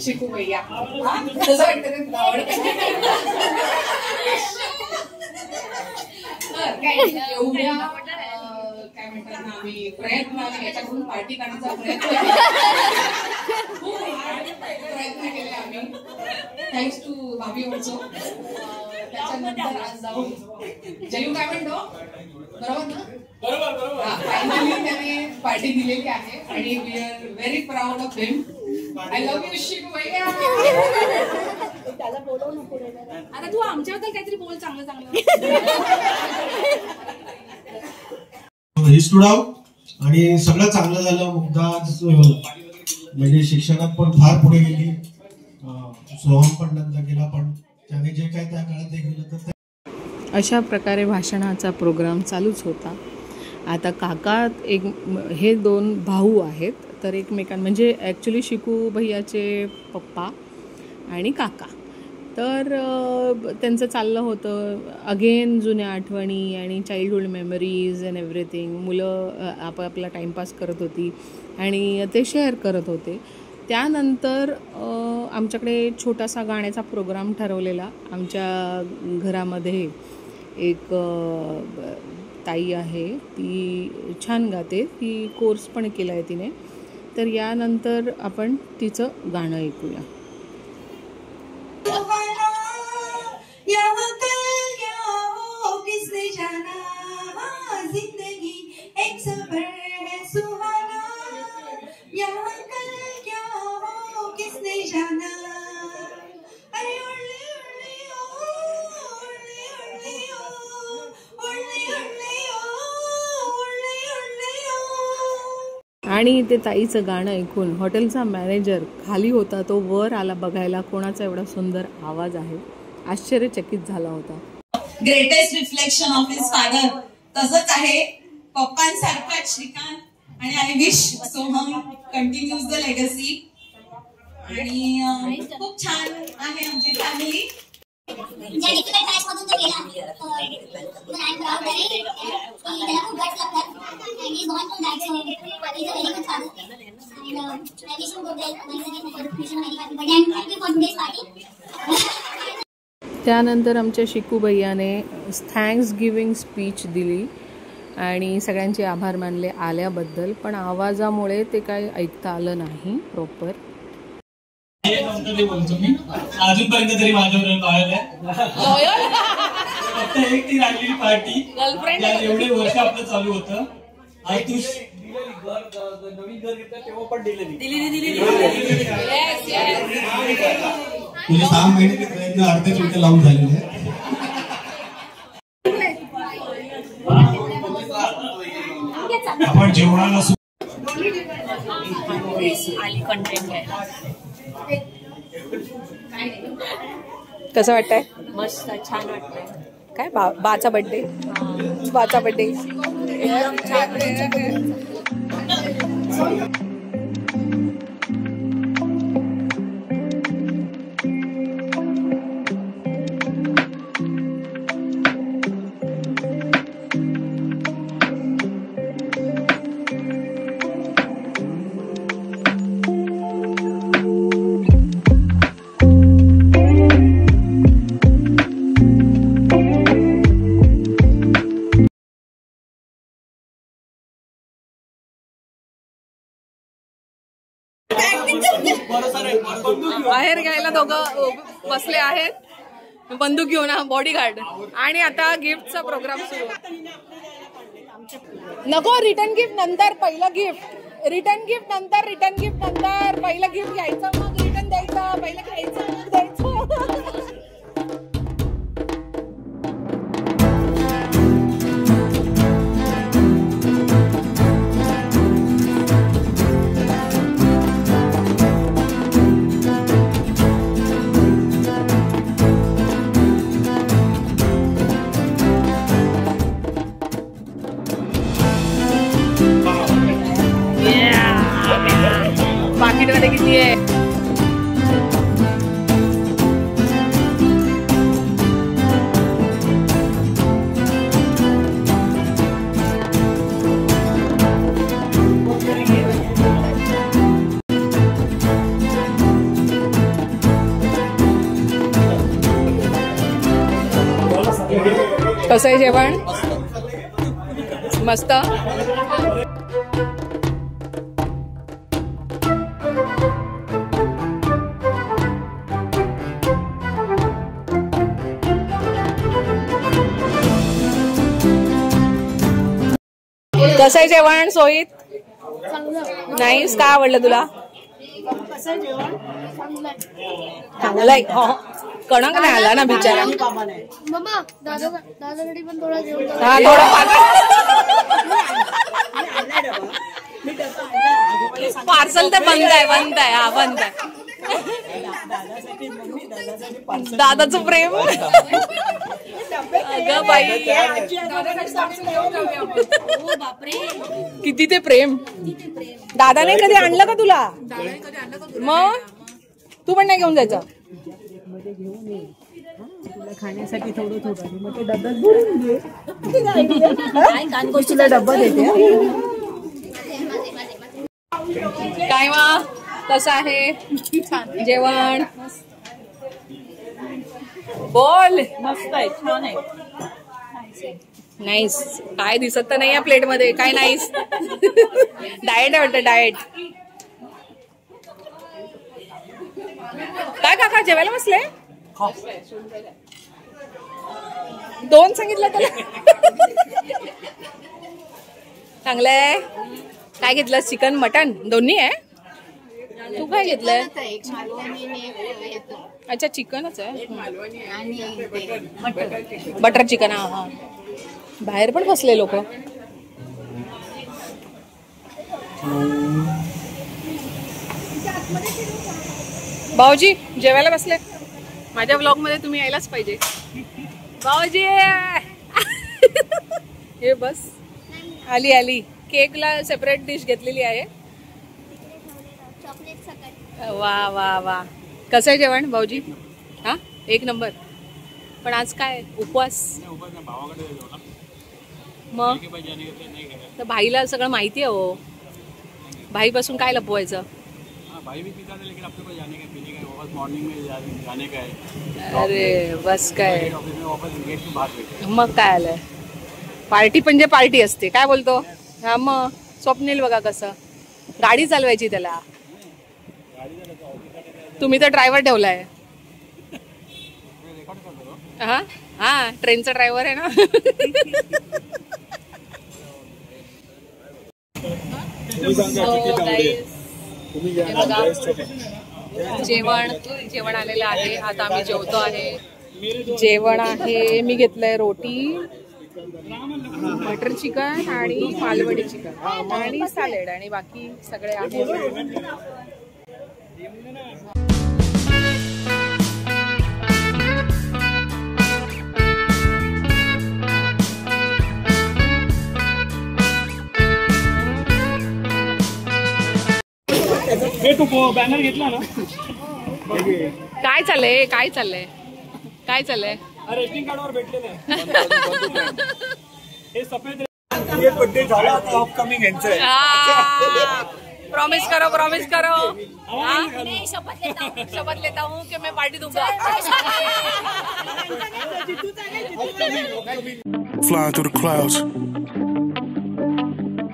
शिकू भैया कसं वाटतं तुला आवडतं एवढ्या काय म्हणतात ना आम्ही प्रयत्नाने याच्याकडून पार्टी करण्याचा प्रयत्न केले आम्ही थँक्स टू भाभी ऑल्सो. त्याच्यानंतर आज जाऊन जयू काय म्हणतो बरोबर ना फायनली त्याने पार्टी दिलेली आहे आणि we are very proud of him. I love you Shiku bhaiya. त्याला बोलव ना पुढे. आता तू आमच्याबद्दल काहीतरी बोल चांगलं चांगलं. ही स्टूड आउट आणि सगळं चांगलं झालं. मुग्धा म्हणजे शिक्षणात पण फार पुढे गेली. सोहम पण नंतर गेला पण त्याने जे काय त्या काळात ते केलं तर अशा प्रकारे भाषणाचा प्रोग्राम चालूच होता. आता काका एक हे दोन भाऊ आहेत तर एकमेकां म्हणजे ॲक्च्युली शिकू भैयाचे पप्पा आणि काका. तर त्यांचं चाललं होतं अगेन जुन्या आठवणी आणि चाइल्डहूड मेमरीज अँड एव्हरीथिंग. मुलं आपापला टाईमपास करत होती आणि ते शेअर करत होते. त्यानंतर आमच्याकडे छोटासा गाण्याचा प्रोग्राम ठरवलेला. आमच्या घरामध्ये एक ताई आहे ती छान गाते. ती कोर्स पण केला आहे तिने. तर यानंतर आपण तिचं गाणं ऐकूया. आणि ते ताईचं गाणं ऐकून हॉटेलचा मॅनेजर खाली होता तो वर आला बघायला कोणाचा एवढा सुंदर आवाज आहे. आश्चर्यचकित झाला होता. Greatest reflection of his father तसंच आहे पप्पांसारखाच श्रीकांत. आणि I wish Soham continues the legacy. आणि खूप छान आहे आमची फॅमिली. ज्या डिफिकल्ट टाइम्स मधून तो गेला तर आय एम प्राउड दॅट की त्याला खूप गट्स लागतात and he is gone to that. So he is a very good father and I wish you good health once again for wishing very happy birthday and thank you for today's party. त्यानंतर आमच्या शिकू भैयाने thanks giving speech दिली आणि सगळ्यांचे आभार मानले आल्याबद्दल. पण आवाजामुळे ते काही ऐकता आलं नाही प्रॉपर. बोलतो मी अजूनपर्यंत तरी माझ्यावर लॉयल आहे. फक्त एक ती राहिलेली पार्टी एवढे वर्ष आपलं चालू होतं. आई तू नवीन घर घेतलं तेव्हा पण दिलेली तुझे 6 महिन्याचे प्रयत्न अर्धेच उलटे लावून झालेले आहेत. आपण जेवणाला आली कंटेंट घ्यायला. कसं वाटतंय? मस्त छान वाटतंय. काय बाचा बर्थडे बाचा बर्थडे बाहेर घ्यायला दोघं बसले आहेत बंदूक घेऊन बॉडीगार्ड. आणि आता गिफ्टचा प्रोग्राम सुरू. नको रिटर्न गिफ्ट नंतर पहिलं गिफ्ट. रिटर्न गिफ्ट नंतर पहिलं गिफ्ट घ्यायचं मग रिटर्न द्यायचं. पहिलं घ्यायचं मग द्यायचं. पाकिटमध्ये किती आहे? कसं आहे जेवण? मस्त. कसं आहे जेवण सोयीत? नाहीस. काय आवडलं तुला? चांगलंय. कणक नाही आला ना बिचारा. हा थोडा पार्सल तर बंद आहे. हा बंद आहे. दादाचं प्रेम. अगं बाई किती ते प्रेम. दादाने कधी आणलं का तुला? मग तू पण नाही घेऊन जायचं खाण्यासाठी थोडं मग ते डब्यात भरून घे. तुला डब्बा देते. काय मा कसं आहे जेवण? बोल. मस्त आहे, छान आहे. नाईस. काय दिसत तर नाही या प्लेट मध्ये. काय नाईस. डाएट आहे वाटतं. डाएट. काय काका जेवायला बसले? 2 सांगितलं त्याला. चांगलंय. काय घेतलं? चिकन मटन दोन्ही आहे. तू काय घेतलंय? अच्छा चिकनच आहे. Butter chicken. हा बाहेर पण बसले लोक. भाऊजी जेवायला बसले. माझ्या व्लॉग मध्ये तुम्ही यायलाच पाहिजे. भाऊजी हे बस आली. केकला सेपरेट डिश घेतलेली आहे. वा वा वा. कसं आहे जेवण भाऊजी? हा 1 नंबर. पण आज काय उपवास? मग तर भाईला सगळं माहिती आहे हो. भाईपासून काय लपवायचं? अरे बस काय. मग काय आलंय. पार्टी म्हणजे पार्टी असते. काय बोलतो? हा मग स्वप्नील बघा कसं गाडी चालवायची त्याला. तुम्ही तर ड्रायव्हर ठेवलाय. हा हा ट्रेनचा ड्रायव्हर आहे ना. जेवण आलेलं आहे. आता आम्ही जेवतो आहे. जेवण आहे. मी घेतलंय रोटी, बटर चिकन आणि मालवणी चिकन आणि सॅलेड आणि बाकी सगळे आहे. तू बॅनर घेतला ना? काय चाललंय? रेटिंग कार्डवर भेटलेलं आहे. हे सफेद बर्थडे झाला आता अपकमिंग यांचं आहे. प्रॉमिस करो. शपथ लेता हूँ कि मैं पार्टी दूंगा. Flying through the clouds,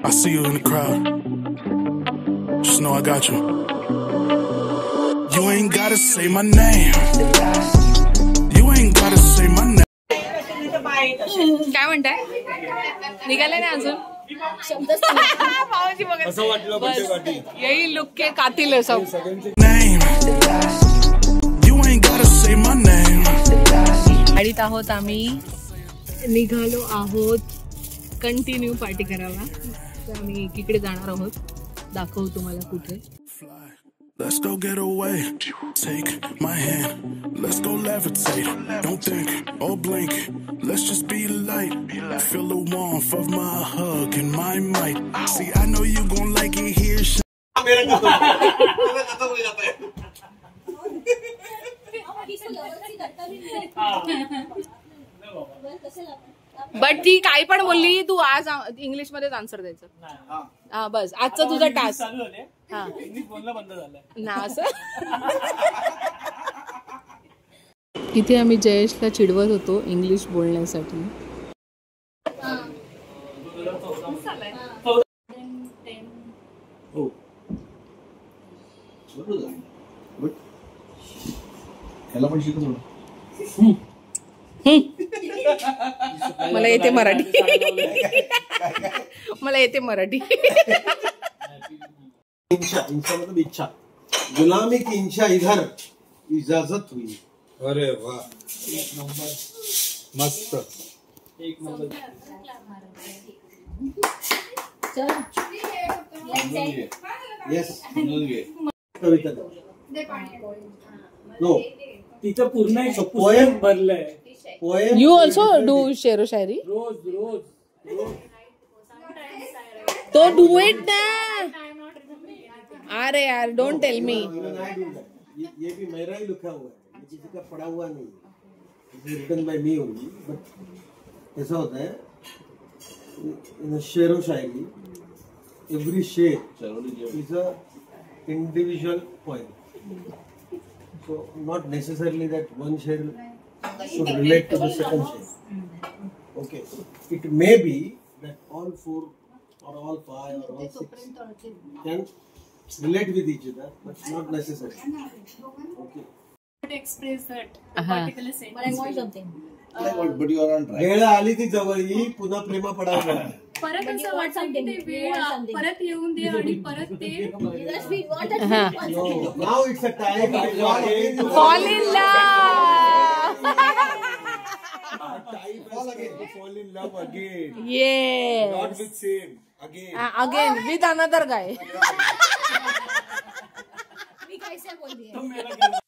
I see you in the crowd. Just know I got you. You ain't gotta say my name. You ain't gotta say my name. काय म्हणताय? निघाले ना अजून? असं वाटलं बर्थडे पार्टी. यही लुक के कातिल है सब. Name. You ain't gotta say my name. गाडीत आहोत आम्ही. निघालो आहोत कंटिन्यू पार्टी करायला. तर आम्ही एकीकडे जाणार आहोत. दाखवू तुम्हाला कुठे. Let's go get away. Take my hand. Let's go levitate. Don't think or blink. Let's just be light. Feel the warmth of my hug and my might. See, I know you gon' like it here. But ती काही पण बोलली तू आज English मध्येच answer द्यायचं. हा बस आजचा तुझा टास्क. हा इंग्लिश बोलणं बंद झालंय ना असं. इथे आम्ही जयेशला चिडवत होतो इंग्लिश बोलण्यासाठी. हो बरोबर त्याला पण शिकत होतं. मला येते मराठी. मला येते मराठी. इंशा मतलब इच्छा. गुलामी की इंशा इधर इजाजत हुई. अरे वाह एक नंबर मस्त एक नंबर. येस कविता नो तिचं पूर्ण एक पोएम भरलंय. पोएम. यू ऑल्सो डू शेरो शायरी. रोज रोज रोज तो डू इट ना. अरे यार डोंट टेल मी. ये भी मेरा ही लिखा हुआ है, ये किसी का पढ़ा हुआ नहीं है, written by me only. But ऐसा होता है इन शेर व शायरी एवरी शेर is a individual poem. So not necessarily that one share should relate to the second share. Okay, it may be that all four or all five or all six can relate with each other, but not necessarily. Okay. To express that particular sentence. But I want something. But you are on track. वेळ आली ती जवळी पुन्हा प्रेमा पडावं. परत असं वाटतं की ते वेळ परत येऊन दे आणि परत ते. Now it's a time to fall in love. Fall in love again. Yes. Not with same. Again with another guy. मी कैसे बोल दिया.